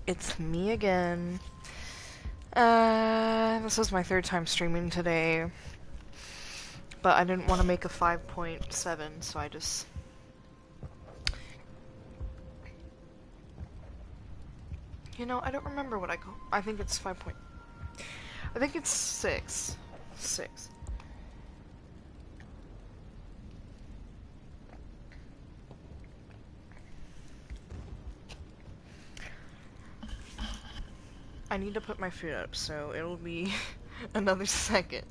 It's me again. This is my third time streaming today, but I didn't want to make a 5.7, so I just... You know, I don't remember what I call. I think it's 5. I think it's 6. 6. I need to put my food up, so it'll be another second.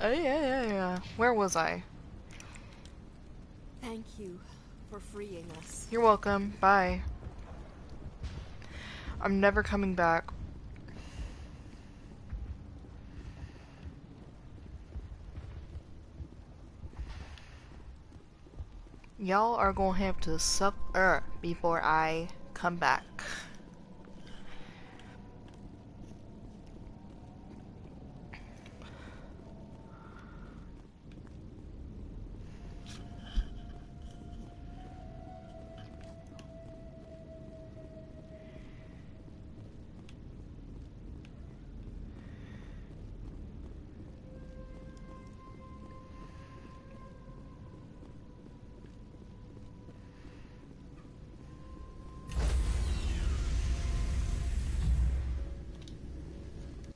Oh yeah. Where was I? Thank you for freeing us. You're welcome. Bye. I'm never coming back. Y'all are gonna have to suffer before I come back.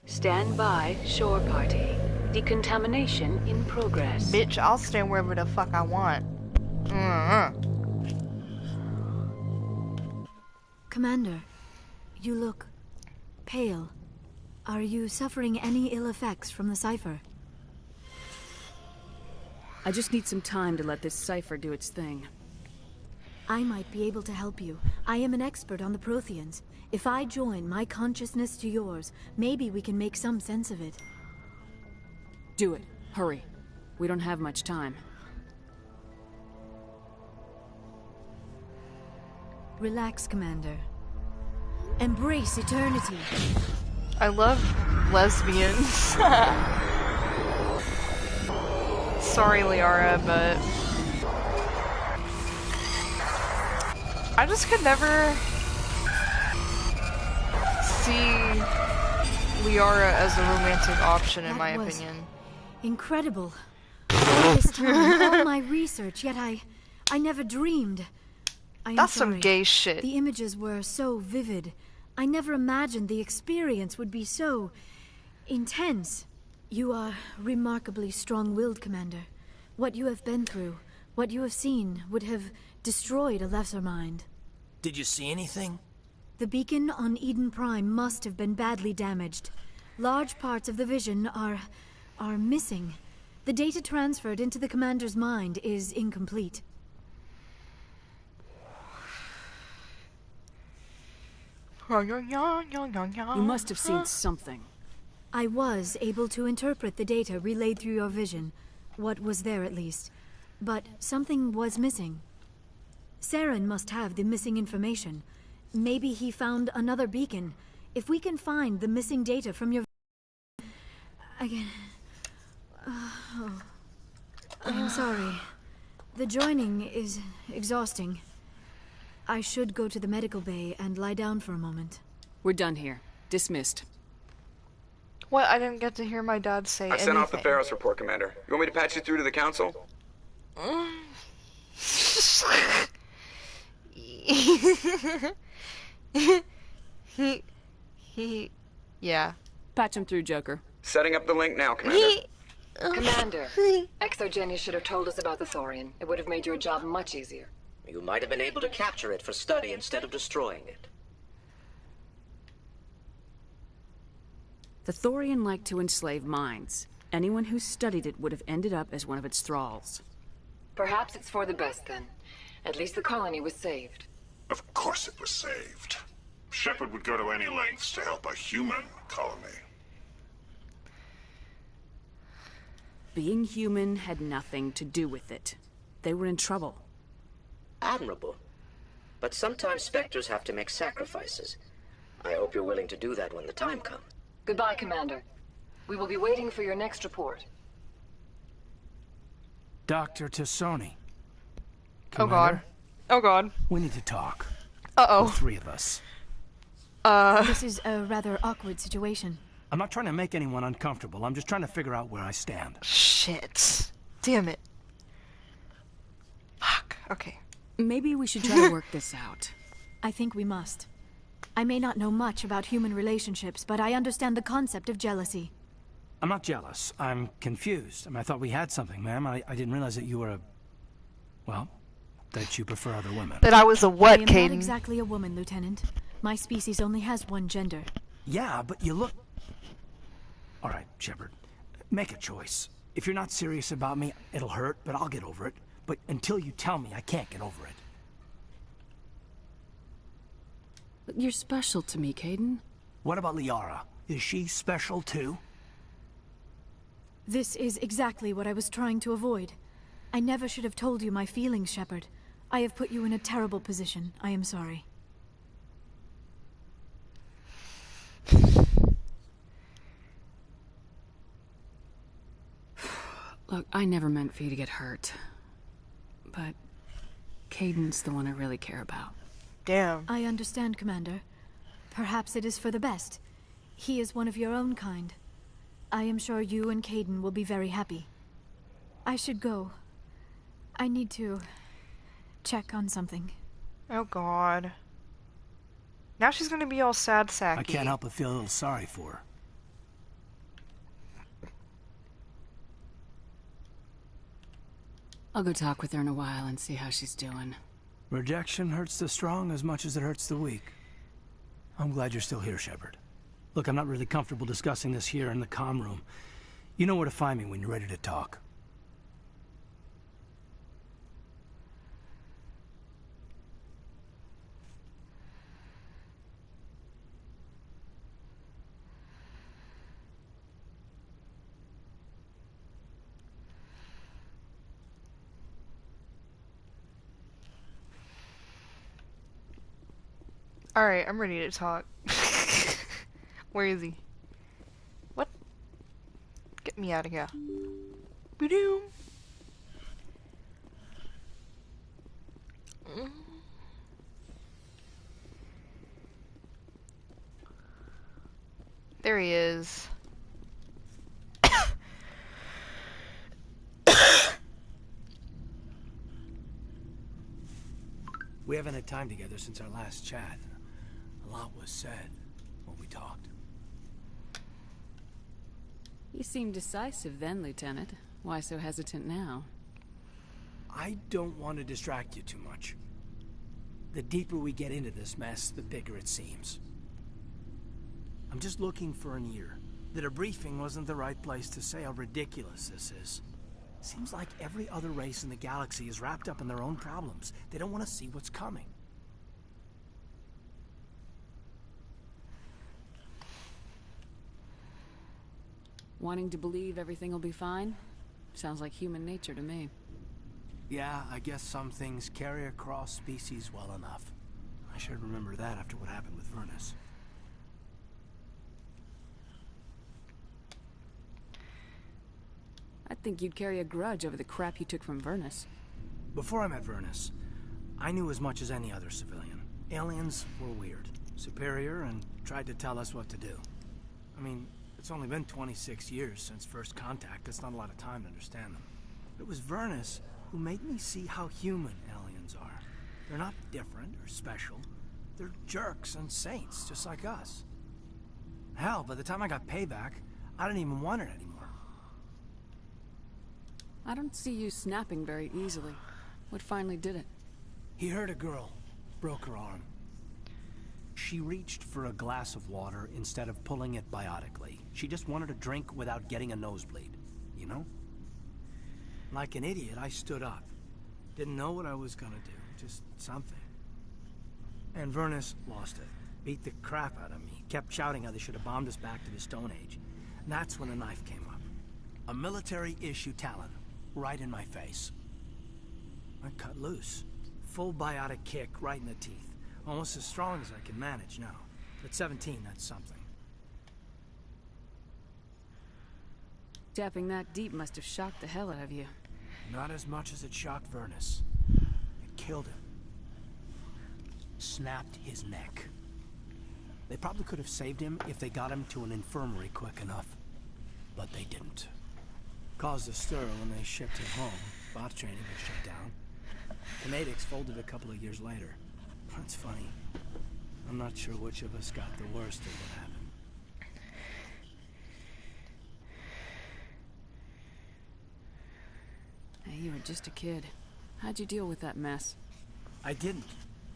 Stand by, shore party. Decontamination in progress. Bitch, I'll stand wherever the fuck I want. Commander, you look pale. Are you suffering any ill effects from the cipher? I just need some time to let this cipher do its thing. I might be able to help you. I am an expert on the Protheans. If I join my consciousness to yours, maybe we can make some sense of it. Do it. Hurry. We don't have much time. Relax, Commander. Embrace eternity. I love lesbians. Sorry, Liara, but I just could never see Liara as a romantic option, in my opinion. Incredible. All this time, all my research, yet I never dreamed. I am That's sorry. some gay shit. The images were so vivid. I never imagined the experience would be so intense. You are remarkably strong-willed, Commander. What you have been through, what you have seen, would have destroyed a lesser mind. Did you see anything? The beacon on Eden Prime must have been badly damaged. Large parts of the vision are missing. The data transferred into the Commander's mind is incomplete. You must have seen something. I was able to interpret the data relayed through your vision. What was there, at least. But something was missing. Saren must have the missing information. Maybe he found another beacon. If we can find the missing data from your... Again... I am sorry. The joining is exhausting. I should go to the medical bay and lie down for a moment. We're done here. Dismissed. What? I didn't get to hear my dad say anything. I sent off the Ferris report, Commander. You want me to patch you through to the council? Yeah. Patch him through, Joker. Setting up the link now, Commander. Commander, Exogenia should have told us about the Thorian. It would have made your job much easier. You might have been able to capture it for study instead of destroying it. The Thorian liked to enslave minds. Anyone who studied it would have ended up as one of its thralls. Perhaps it's for the best then. At least the colony was saved. Of course it was saved. Shepard would go to any lengths to help a human colony. Being human had nothing to do with it. They were in trouble. Admirable. But sometimes Spectres have to make sacrifices. I hope you're willing to do that when the time comes. Goodbye, Commander. We will be waiting for your next report. Dr. Tassoni. Oh god. Oh god. We need to talk. Uh-oh. The three of us. This is a rather awkward situation. I'm not trying to make anyone uncomfortable. I'm just trying to figure out where I stand. Shit. Damn it. Fuck. Okay. Maybe we should try to work this out. I think we must. I may not know much about human relationships, but I understand the concept of jealousy. I'm not jealous. I'm confused. I thought we had something, ma'am. I didn't realize that you were a... Well, that you prefer other women. That I was a what, I am Caden? not exactly a woman, Lieutenant. My species only has one gender. Yeah, but you look... All right, Shepard. Make a choice. If you're not serious about me, it'll hurt, but I'll get over it. But until you tell me, I can't get over it. You're special to me, Caden. What about Liara? Is she special too? This is exactly what I was trying to avoid. I never should have told you my feelings, Shepard. I have put you in a terrible position. I am sorry. Look, I never meant for you to get hurt. But Caden's the one I really care about. Damn. I understand, Commander. Perhaps it is for the best. He is one of your own kind. I am sure you and Caden will be very happy. I should go. I need to check on something. Oh god. Now she's gonna be all sad sacky. I can't help but feel a little sorry for her. I'll go talk with her in a while and see how she's doing. Rejection hurts the strong as much as it hurts the weak. I'm glad you're still here, Shepard. Look, I'm not really comfortable discussing this here in the comm room. You know where to find me when you're ready to talk. Alright, I'm ready to talk. Where is he? What? Get me out of here. Ba-doom. There he is. We haven't had time together since our last chat. A lot was said when we talked. You seemed decisive then, Lieutenant. Why so hesitant now? I don't want to distract you too much. The deeper we get into this mess, the bigger it seems. I'm just looking for an ear. That a briefing wasn't the right place to say how ridiculous this is. Seems like every other race in the galaxy is wrapped up in their own problems. They don't want to see what's coming. Wanting to believe everything will be fine? Sounds like human nature to me. Yeah, I guess some things carry across species well enough. I should remember that after what happened with Vernus. I think you'd carry a grudge over the crap you took from Vernus. Before I met Vernus, I knew as much as any other civilian. Aliens were weird, superior, and tried to tell us what to do. I mean, it's only been 26 years since first contact. That's not a lot of time to understand them. It was Vernus who made me see how human aliens are. They're not different or special. They're jerks and saints, just like us. Hell, by the time I got payback, I didn't even want it anymore. I don't see you snapping very easily. What finally did it? He hurt a girl, broke her arm. She reached for a glass of water instead of pulling it biotically. She just wanted a drink without getting a nosebleed, you know? Like an idiot, I stood up. Didn't know what I was gonna do, just something. And Vernus lost it. Beat the crap out of me. Kept shouting how they should have bombed us back to the Stone Age. And that's when the knife came up. A military-issue talon, right in my face. I cut loose. Full biotic kick right in the teeth. Almost as strong as I can manage now. At 17, that's something. Tapping that deep must have shocked the hell out of you. Not as much as it shocked Vernus. It killed him. Snapped his neck. They probably could have saved him if they got him to an infirmary quick enough. But they didn't. Caused a stir when they shipped him home. Bot training was shut down. Kinetics folded a couple of years later. That's funny. I'm not sure which of us got the worst of what happened. Hey, you were just a kid. How'd you deal with that mess? I didn't.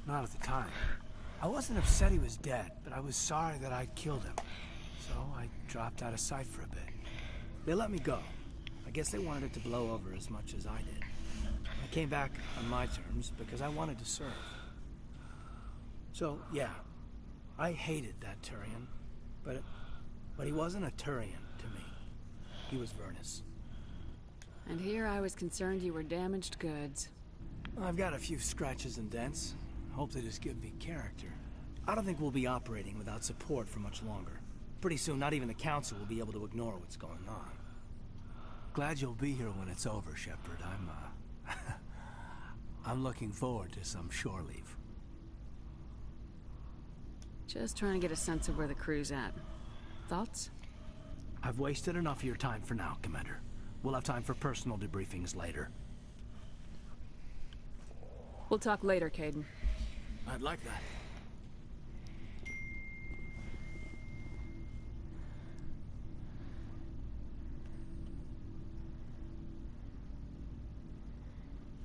Not at the time. I wasn't upset he was dead, but I was sorry that I'd killed him. So I dropped out of sight for a bit. They let me go. I guess they wanted it to blow over as much as I did. I came back on my terms because I wanted to serve. So, yeah, I hated that Turian, but he wasn't a Turian to me. He was Vernus. And here I was concerned you were damaged goods. I've got a few scratches and dents. Hope they just give me character. I don't think we'll be operating without support for much longer. Pretty soon, not even the Council will be able to ignore what's going on. Glad you'll be here when it's over, Shepard. I'm looking forward to some shore leave. Just trying to get a sense of where the crew's at. Thoughts? I've wasted enough of your time for now, Commander. We'll have time for personal debriefings later. We'll talk later, Caden. I'd like that.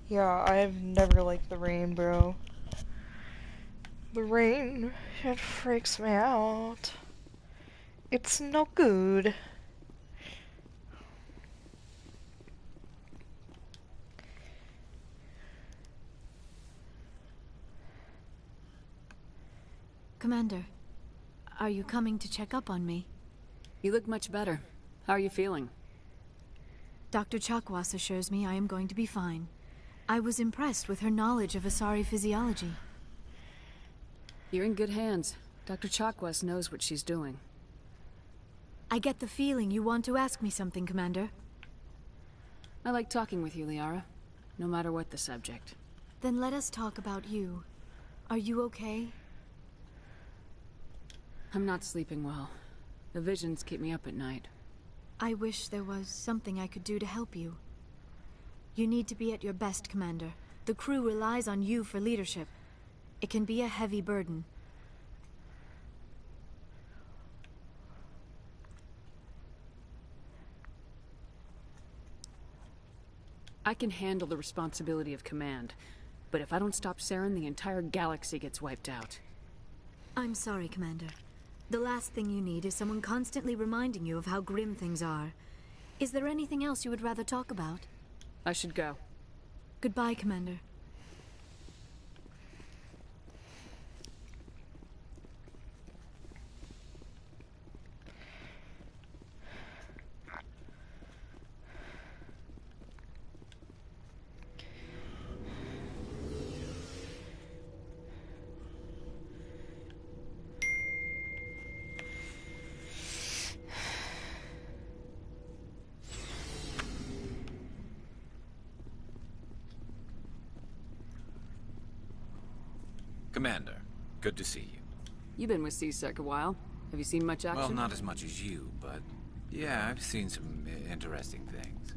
Yeah, I've never liked the rain, bro. The rain, it freaks me out. It's no good. Commander, are you coming to check up on me? You look much better. How are you feeling? Dr. Chakwas assures me I am going to be fine. I was impressed with her knowledge of Asari physiology. You're in good hands. Dr. Chakwas knows what she's doing. I get the feeling you want to ask me something, Commander. I like talking with you, Liara. No matter what the subject. Then let us talk about you. Are you okay? I'm not sleeping well. The visions keep me up at night. I wish there was something I could do to help you. You need to be at your best, Commander. The crew relies on you for leadership. It can be a heavy burden. I can handle the responsibility of command, but if I don't stop Saren, the entire galaxy gets wiped out. I'm sorry, Commander. The last thing you need is someone constantly reminding you of how grim things are. Is there anything else you would rather talk about? I should go. Goodbye, Commander. Commander, good to see you. You've been with C-Sec a while. Have you seen much action? Well, not as much as you, but yeah, I've seen some interesting things.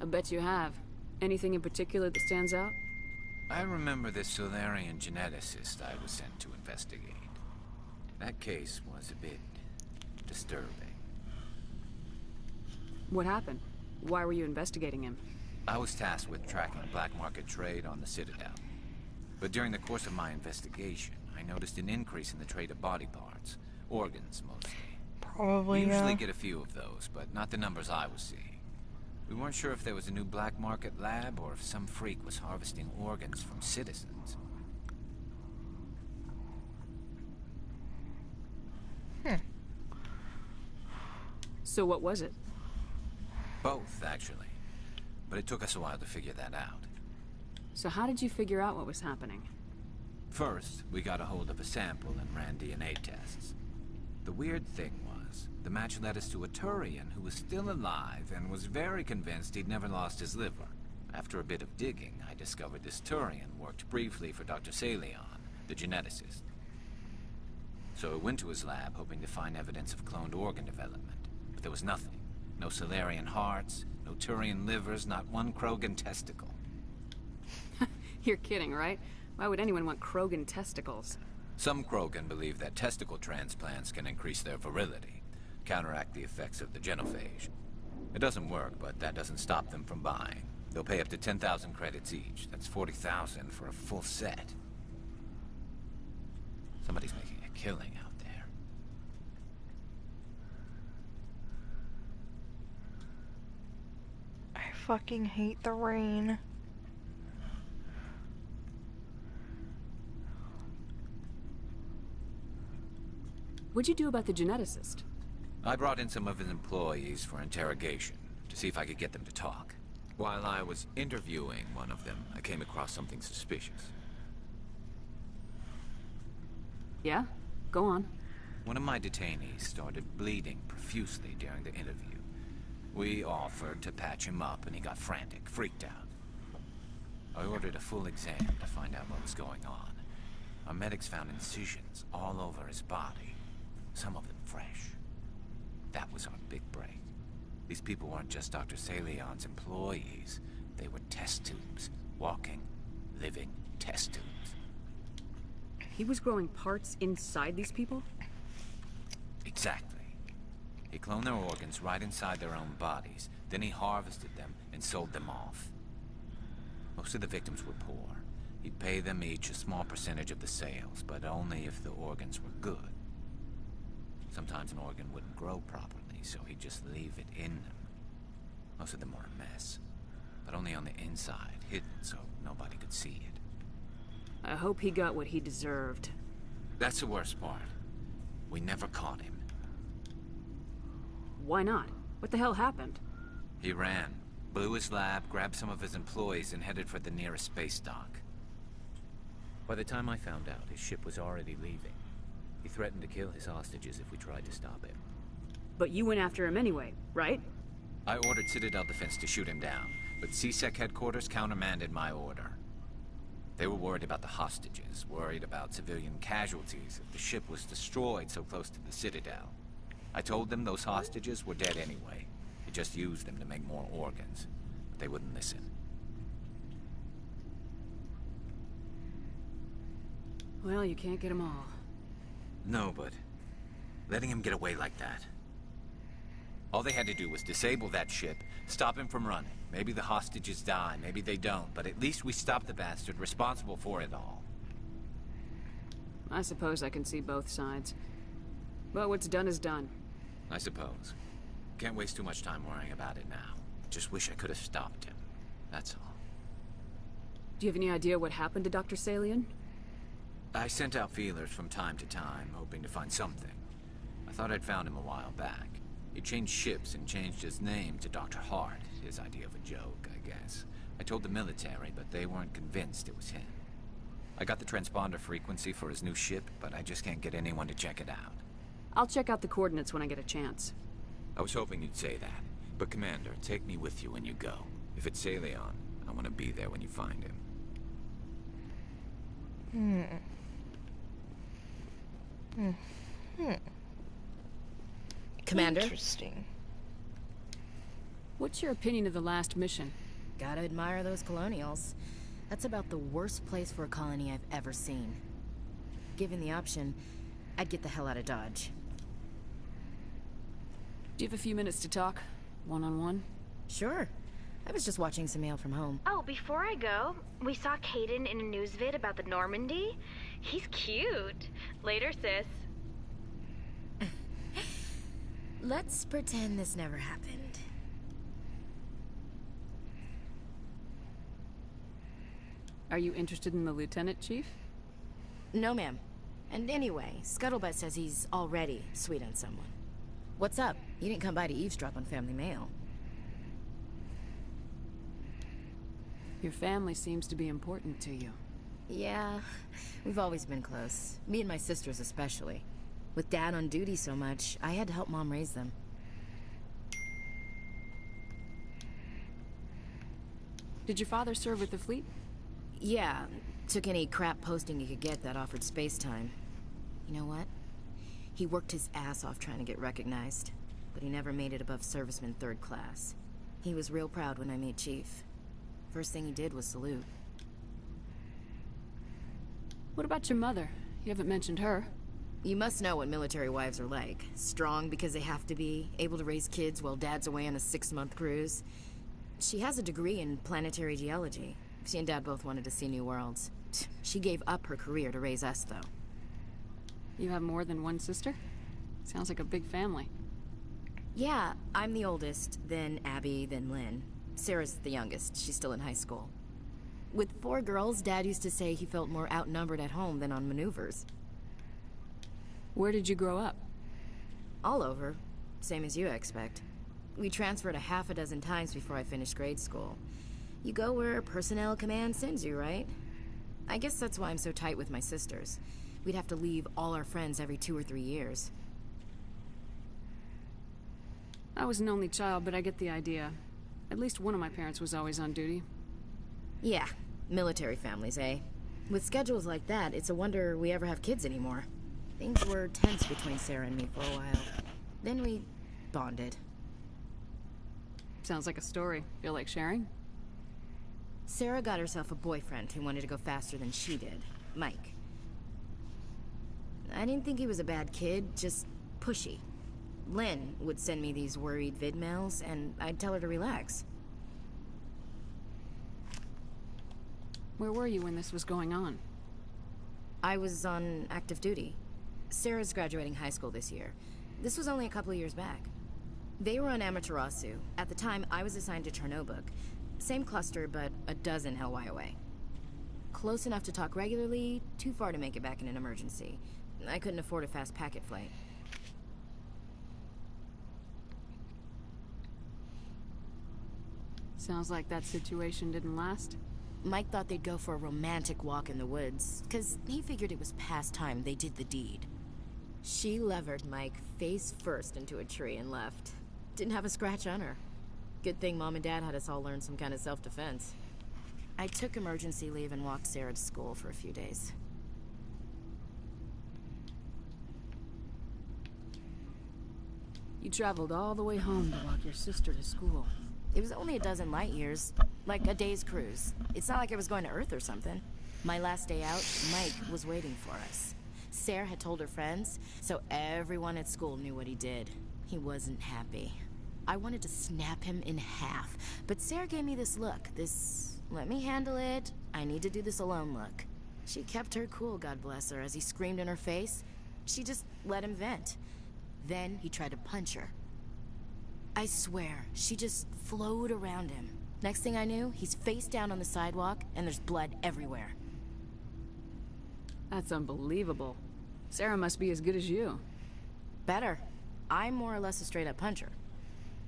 I bet you have. Anything in particular that stands out? I remember this Solarian geneticist I was sent to investigate. That case was a bit disturbing. What happened? Why were you investigating him? I was tasked with tracking black market trade on the Citadel. But during the course of my investigation, I noticed an increase in the trade of body parts. Organs, mostly. Probably, We usually get a few of those, but not the numbers I was seeing. We weren't sure if there was a new black market lab or if some freak was harvesting organs from citizens. So what was it? Both, actually. But it took us a while to figure that out. So how did you figure out what was happening? First, we got a hold of a sample and ran DNA tests. The weird thing was, the match led us to a Turian who was still alive and was very convinced he'd never lost his liver. After a bit of digging, I discovered this Turian worked briefly for Dr. Salion, the geneticist. So I went to his lab hoping to find evidence of cloned organ development. But there was nothing. No Solarian hearts, no Turian livers, not one Krogan testicle. You're kidding, right? Why would anyone want Krogan testicles? Some Krogan believe that testicle transplants can increase their virility, counteract the effects of the genophage. It doesn't work, but that doesn't stop them from buying. They'll pay up to 10,000 credits each. That's 40,000 for a full set. Somebody's making a killing out there. I fucking hate the rain. What'd you do about the geneticist? I brought in some of his employees for interrogation, to see if I could get them to talk. While I was interviewing one of them, I came across something suspicious. Yeah? Go on. One of my detainees started bleeding profusely during the interview. We offered to patch him up, and he got frantic, freaked out. I ordered a full exam to find out what was going on. Our medics found incisions all over his body, some of them fresh. That was our big break. These people weren't just Dr. Salion's employees. They were test tubes. Walking, living test tubes. He was growing parts inside these people? Exactly. He cloned their organs right inside their own bodies. Then he harvested them and sold them off. Most of the victims were poor. He'd pay them each a small percentage of the sales, but only if the organs were good. Sometimes an organ wouldn't grow properly, so he'd just leave it in them. Most of them were a mess, but only on the inside, hidden so nobody could see it. I hope he got what he deserved. That's the worst part. We never caught him. Why not? What the hell happened? He ran, blew his lab, grabbed some of his employees, and headed for the nearest space dock. By the time I found out, his ship was already leaving. He threatened to kill his hostages if we tried to stop him. But you went after him anyway, right? I ordered Citadel Defense to shoot him down, but C-Sec headquarters countermanded my order. They were worried about the hostages, worried about civilian casualties if the ship was destroyed so close to the Citadel. I told them those hostages were dead anyway. He just used them to make more organs, but they wouldn't listen. Well, you can't get them all. No, but letting him get away like that. All they had to do was disable that ship, stop him from running. Maybe the hostages die, maybe they don't, but at least we stopped the bastard responsible for it all. I suppose I can see both sides. But what's done is done. I suppose. Can't waste too much time worrying about it now. Just wish I could have stopped him. That's all. Do you have any idea what happened to Dr. Salion? I sent out feelers from time to time, hoping to find something. I thought I'd found him a while back. He changed ships and changed his name to Dr. Hart, his idea of a joke, I guess. I told the military, but they weren't convinced it was him. I got the transponder frequency for his new ship, but I just can't get anyone to check it out. I'll check out the coordinates when I get a chance. I was hoping you'd say that. But Commander, take me with you when you go. If it's Salion, I want to be there when you find him. Hmm. Hmm. Hmm. Commander? Interesting. What's your opinion of the last mission? Gotta admire those colonials. That's about the worst place for a colony I've ever seen. Given the option, I'd get the hell out of Dodge. Do you have a few minutes to talk? One-on-one? Sure. I was just watching some mail from home. Oh, before I go, we saw Caden in a news vid about the Normandy. He's cute. Later, sis. Let's pretend this never happened. Are you interested in the lieutenant, Chief? No, ma'am. And anyway, Scuttlebutt says he's already sweet on someone. What's up? You didn't come by to eavesdrop on family mail. Your family seems to be important to you. Yeah, we've always been close. Me and my sisters especially. With Dad on duty so much, I had to help Mom raise them. Did your father serve with the fleet? Yeah, took any crap posting he could get that offered space time. You know what? He worked his ass off trying to get recognized, but he never made it above serviceman 3rd class. He was real proud when I made Chief. First thing he did was salute. What about your mother? You haven't mentioned her. You must know what military wives are like. Strong because they have to be, able to raise kids while Dad's away on a 6-month cruise. She has a degree in planetary geology. She and Dad both wanted to see new worlds. She gave up her career to raise us, though. You have more than one sister? Sounds like a big family. Yeah, I'm the oldest, then Abby, then Lynn. Sarah's the youngest. She's still in high school. With 4 girls, Dad used to say he felt more outnumbered at home than on maneuvers. Where did you grow up? All over. Same as you, I expect. We transferred a half a dozen times before I finished grade school. You go where personnel command sends you, right? I guess that's why I'm so tight with my sisters. We'd have to leave all our friends every 2 or 3 years. I was an only child, but I get the idea. At least one of my parents was always on duty. Yeah, military families, eh? With schedules like that, it's a wonder we ever have kids anymore. Things were tense between Sarah and me for a while. Then we bonded. Sounds like a story. Feel like sharing? Sarah got herself a boyfriend who wanted to go faster than she did, Mike. I didn't think he was a bad kid, just pushy. Lynn would send me these worried vid mails, and I'd tell her to relax. Where were you when this was going on? I was on active duty. Sarah's graduating high school this year. This was only a couple of years back. They were on Amaterasu. At the time, I was assigned to Chernobog. Same cluster, but a dozen LY away. Close enough to talk regularly, too far to make it back in an emergency. I couldn't afford a fast packet flight. Sounds like that situation didn't last. Mike thought they'd go for a romantic walk in the woods, because he figured it was past time they did the deed. She levered Mike face first into a tree and left. Didn't have a scratch on her. Good thing Mom and Dad had us all learn some kind of self-defense. I took emergency leave and walked Sarah to school for a few days. You traveled all the way home to walk your sister to school. It was only a dozen light years, like a day's cruise. It's not like I was going to Earth or something. My last day out, Mike was waiting for us. Sarah had told her friends, so everyone at school knew what he did. He wasn't happy. I wanted to snap him in half, but Sarah gave me this look, this let me handle it, I need to do this alone look. She kept her cool, God bless her, as he screamed in her face. She just let him vent. Then he tried to punch her. I swear, she just flowed around him. Next thing I knew, he's face down on the sidewalk, and there's blood everywhere. That's unbelievable. Sarah must be as good as you. Better. I'm more or less a straight-up puncher.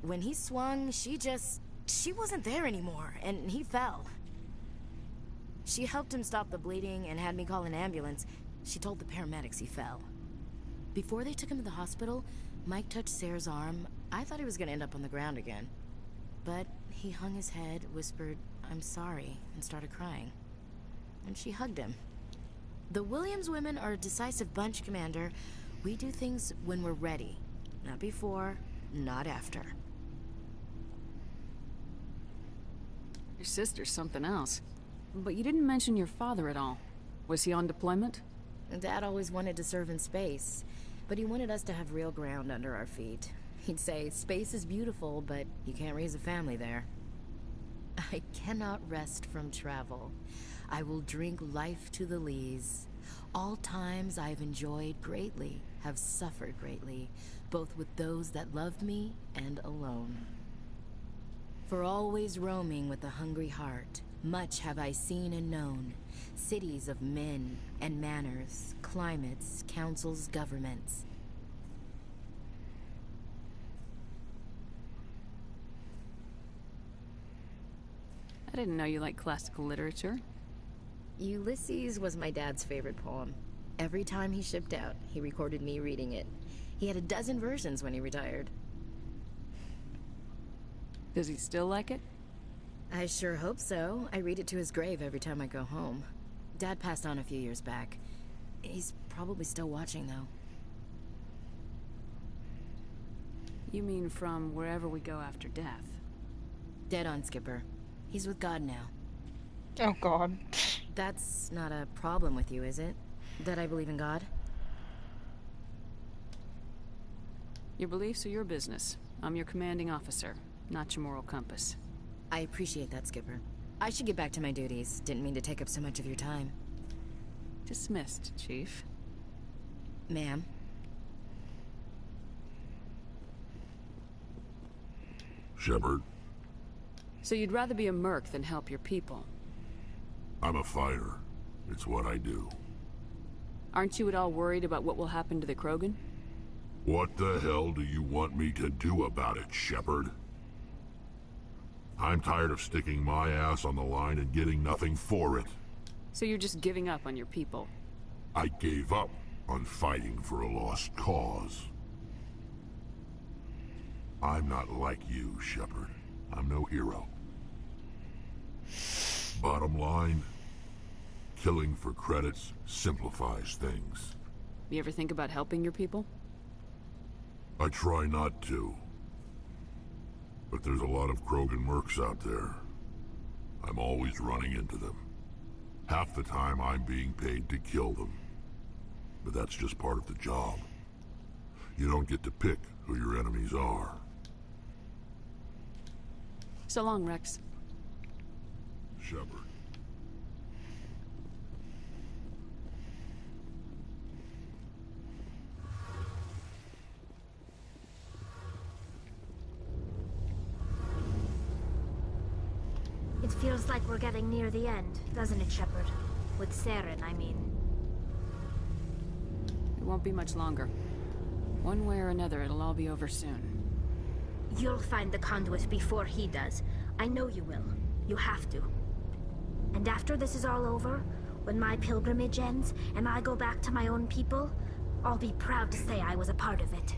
When he swung, she wasn't there anymore, and he fell. She helped him stop the bleeding and had me call an ambulance. She told the paramedics he fell. Before they took him to the hospital, Mike touched Sarah's arm. I thought he was gonna end up on the ground again. But he hung his head, whispered, "I'm sorry," and started crying. And she hugged him. The Williams women are a decisive bunch, Commander. We do things when we're ready. Not before, not after. Your sister's something else. But you didn't mention your father at all. Was he on deployment? Dad always wanted to serve in space, but he wanted us to have real ground under our feet. He'd say, space is beautiful, but you can't raise a family there. I cannot rest from travel. I will drink life to the lees. All times I've enjoyed greatly, have suffered greatly, both with those that loved me and alone. For always roaming with a hungry heart, much have I seen and known. Cities of men and manners, climates, councils, governments. I didn't know you liked classical literature. Ulysses was my dad's favorite poem. Every time he shipped out, he recorded me reading it. He had a dozen versions when he retired. Does he still like it? I sure hope so. I read it to his grave every time I go home. Dad passed on a few years back. He's probably still watching, though. You mean from wherever we go after death? Dead on, Skipper. He's with God now. Oh, God. That's not a problem with you, is it? That I believe in God? Your beliefs are your business. I'm your commanding officer, not your moral compass. I appreciate that, Skipper. I should get back to my duties. Didn't mean to take up so much of your time. Dismissed, Chief. Ma'am? Shepard, So you'd rather be a merc than help your people? I'm a fighter. It's what I do. Aren't you at all worried about what will happen to the Krogan? What the hell do you want me to do about it, Shepard? I'm tired of sticking my ass on the line and getting nothing for it. So you're just giving up on your people? I gave up on fighting for a lost cause. I'm not like you, Shepard. I'm no hero. Bottom line, killing for credits simplifies things. You ever think about helping your people? I try not to. But there's a lot of Krogan mercs out there. I'm always running into them. Half the time I'm being paid to kill them. But that's just part of the job. You don't get to pick who your enemies are. So long, Rex. Shepard. It feels like we're getting near the end, doesn't it, Shepard? With Saren, I mean. It won't be much longer. One way or another, it'll all be over soon. You'll find the conduit before he does. I know you will. You have to. And after this is all over, when my pilgrimage ends and I go back to my own people, I'll be proud to say I was a part of it.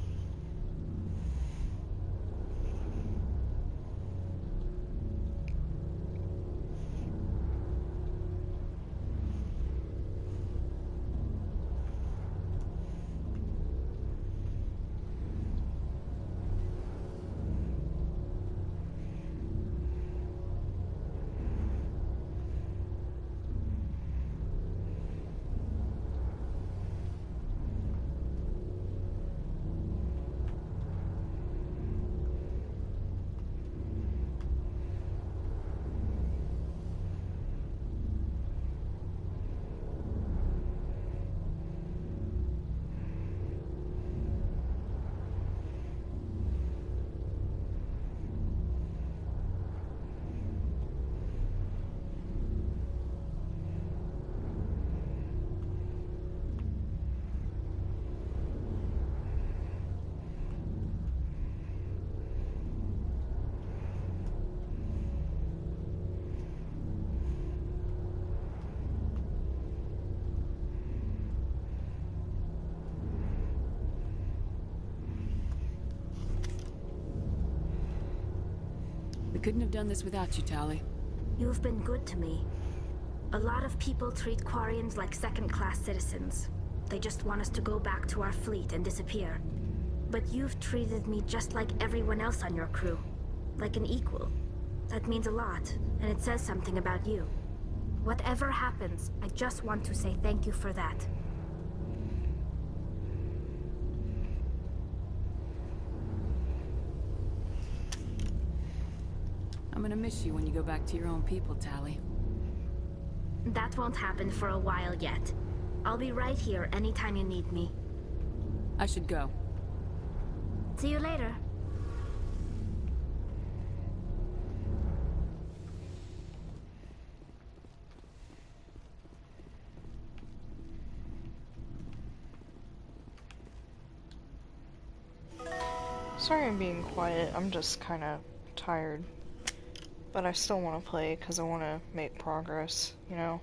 We couldn't have done this without you, Tali. You've been good to me. A lot of people treat Quarians like second-class citizens. They just want us to go back to our fleet and disappear. But you've treated me just like everyone else on your crew. Like an equal. That means a lot, and it says something about you. Whatever happens, I just want to say thank you for that. I'm gonna miss you when you go back to your own people, Tally. That won't happen for a while yet. I'll be right here anytime you need me. I should go. See you later. Sorry I'm being quiet, I'm just kinda tired. But I still want to play because I want to make progress, you know?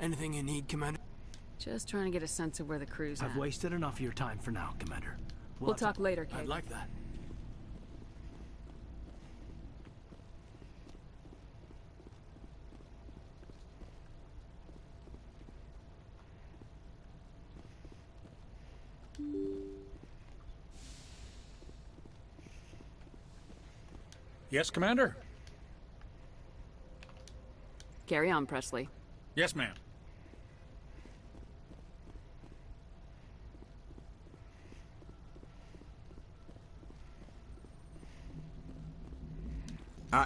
Anything you need, Commander? Just trying to get a sense of where the crew's at. I've wasted enough of your time for now, Commander. We'll talk later, Kate. I'd like that. Yes, Commander? Carry on, Presley. Yes, ma'am.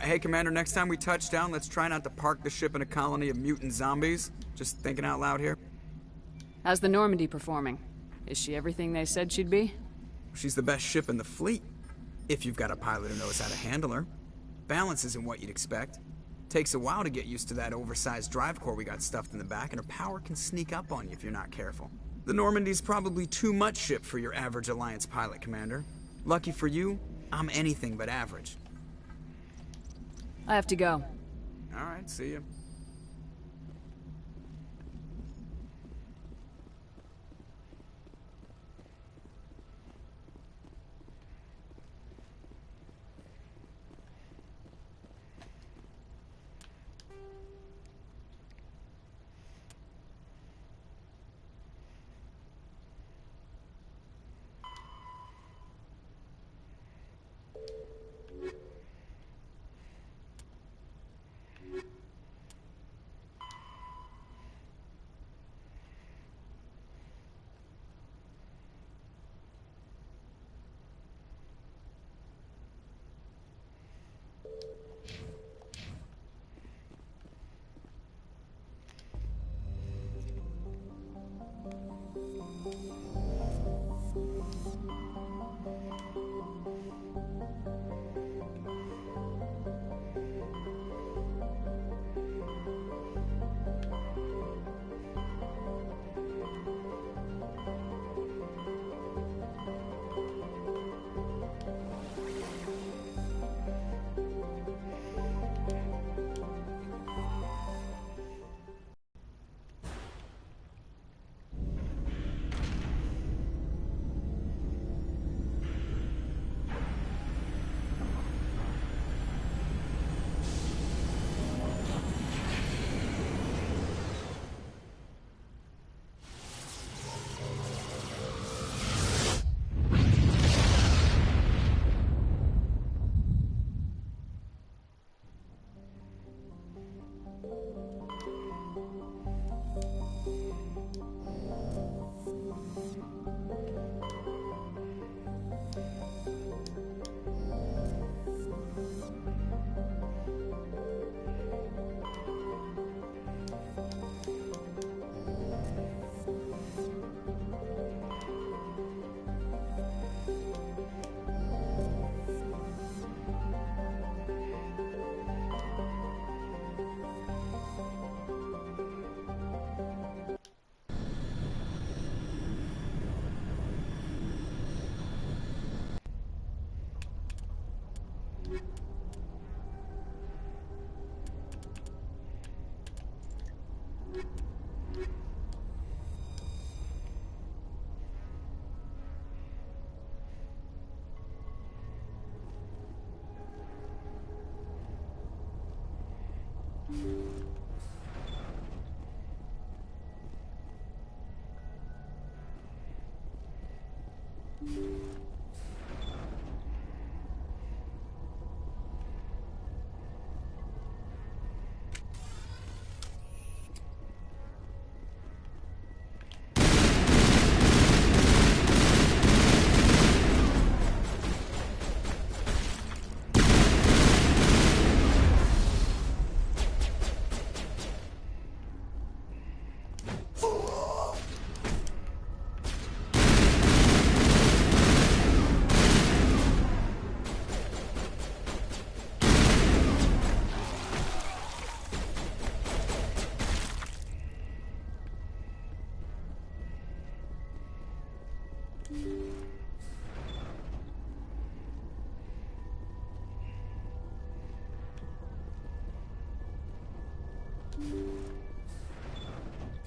Hey, Commander, next time we touch down, let's try not to park the ship in a colony of mutant zombies. Just thinking out loud here. How's the Normandy performing? Is she everything they said she'd be? She's the best ship in the fleet. If you've got a pilot who knows how to handle her. Balance isn't what you'd expect. Takes a while to get used to that oversized drive core we got stuffed in the back, and her power can sneak up on you if you're not careful. The Normandy's probably too much ship for your average Alliance pilot, Commander. Lucky for you, I'm anything but average. I have to go. Alright, see ya.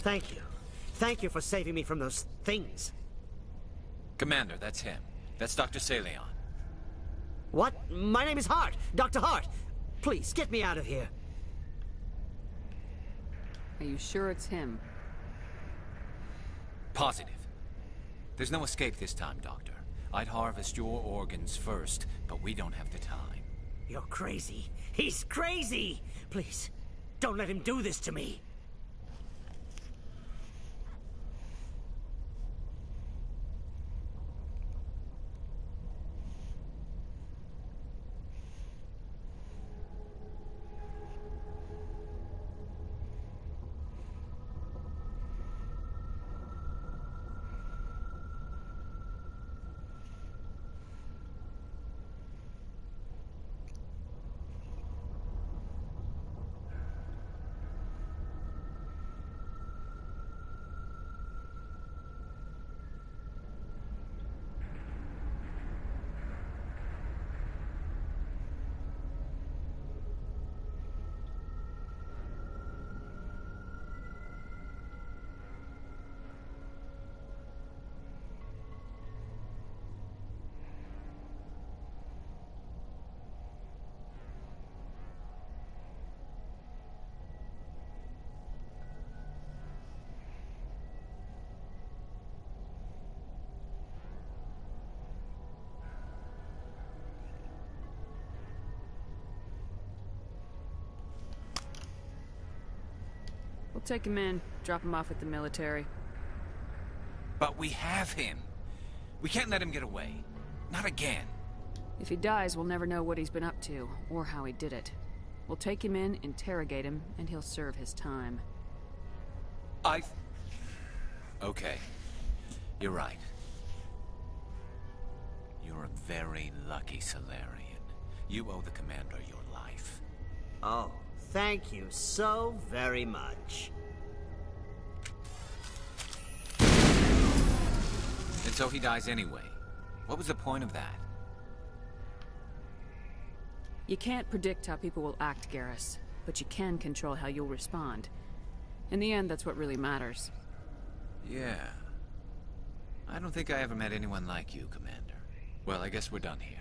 Thank you. Thank you for saving me from those things. Commander, that's him. That's Dr. Saleon. What? My name is Hart. Dr. Hart. Please, get me out of here. Are you sure it's him? Positive. There's no escape this time, Doctor. I'd harvest your organs first, but we don't have the time. You're crazy. He's crazy! Please, don't let him do this to me. We'll take him in, drop him off at the military. But we have him. We can't let him get away. Not again. If he dies, we'll never know what he's been up to, or how he did it. We'll take him in, interrogate him, and he'll serve his time. Okay. You're right. You're a very lucky Solarian. You owe the Commander your life. Oh, thank you so very much. And so he dies anyway. What was the point of that? You can't predict how people will act, Garrus, but you can control how you'll respond. In the end, that's what really matters. Yeah. I don't think I ever met anyone like you, Commander. Well, I guess we're done here.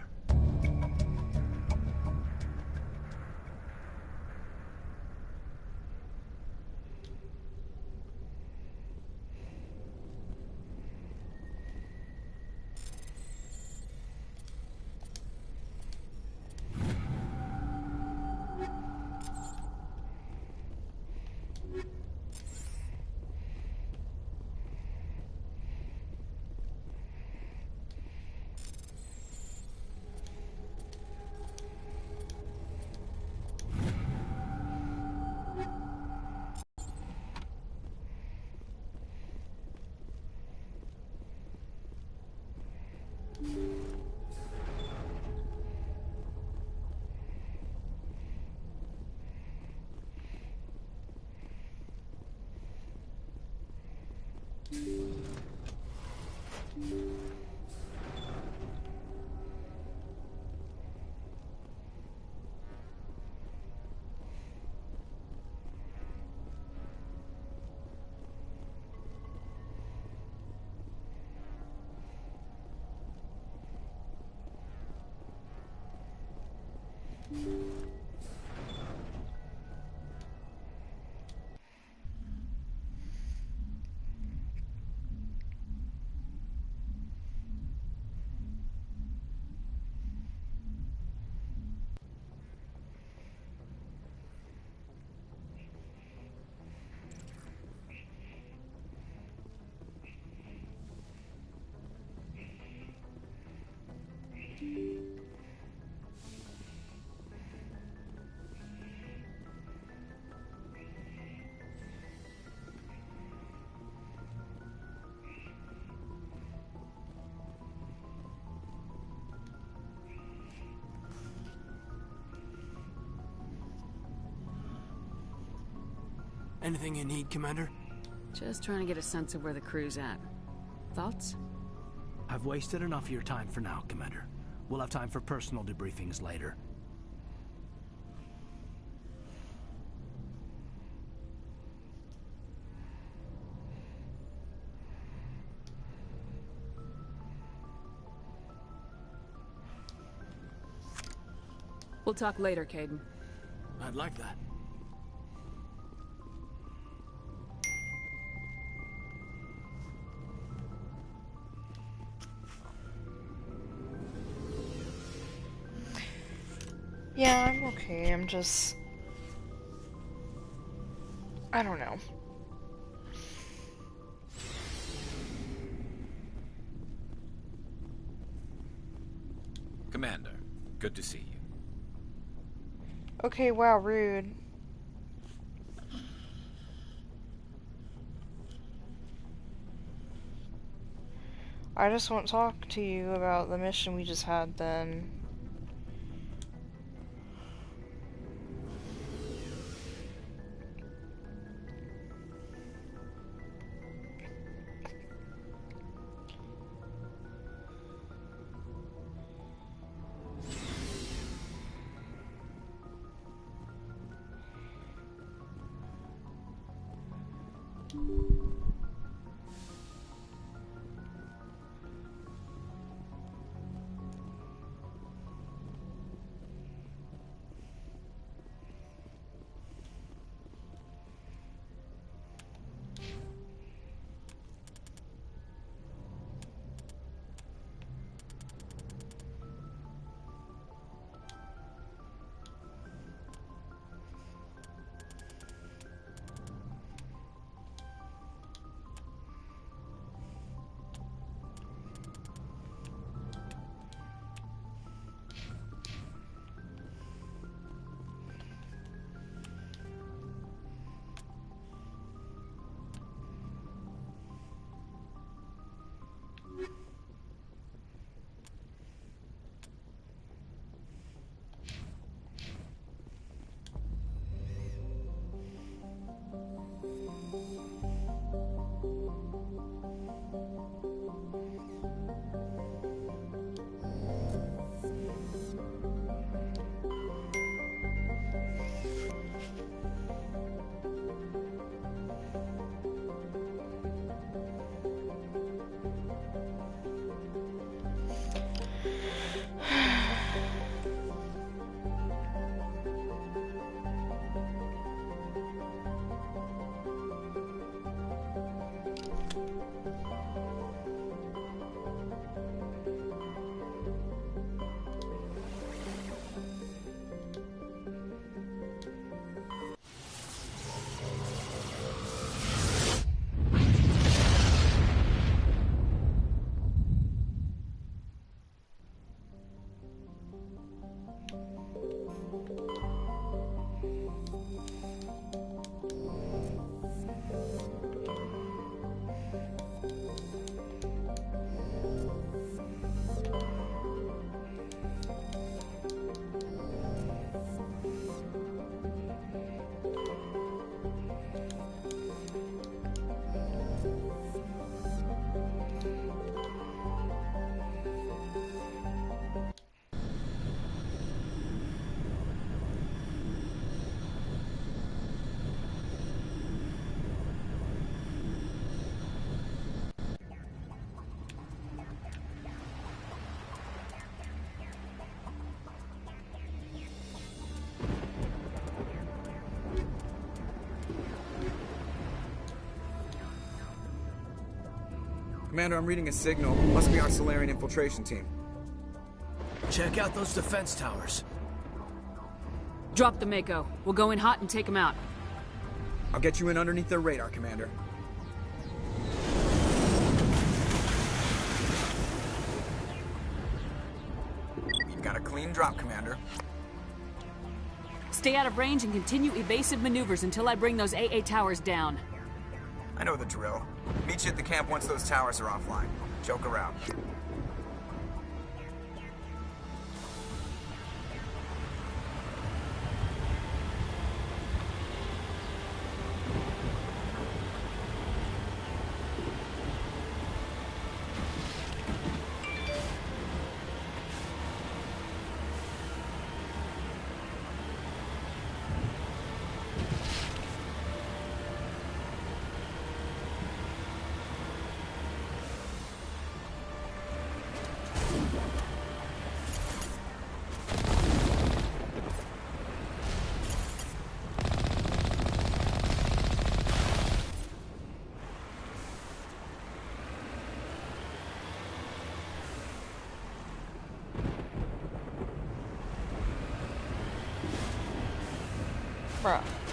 Anything you need, Commander? Just trying to get a sense of where the crew's at. Thoughts? I've wasted enough of your time for now, Commander. We'll have time for personal debriefings later. We'll talk later, Caden. I'd like that. Yeah, I'm okay. I'm just... I don't know. Commander, good to see you. Okay, wow, rude. I just won't talk to you about the mission we just had then. Commander, I'm reading a signal. Must be our Solarian infiltration team. Check out those defense towers. Drop the Mako. We'll go in hot and take them out. I'll get you in underneath their radar, Commander. got a clean drop, Commander. Stay out of range and continue evasive maneuvers until I bring those AA towers down. I know the drill. Meet you at the camp once those towers are offline. Joke around. Bruh.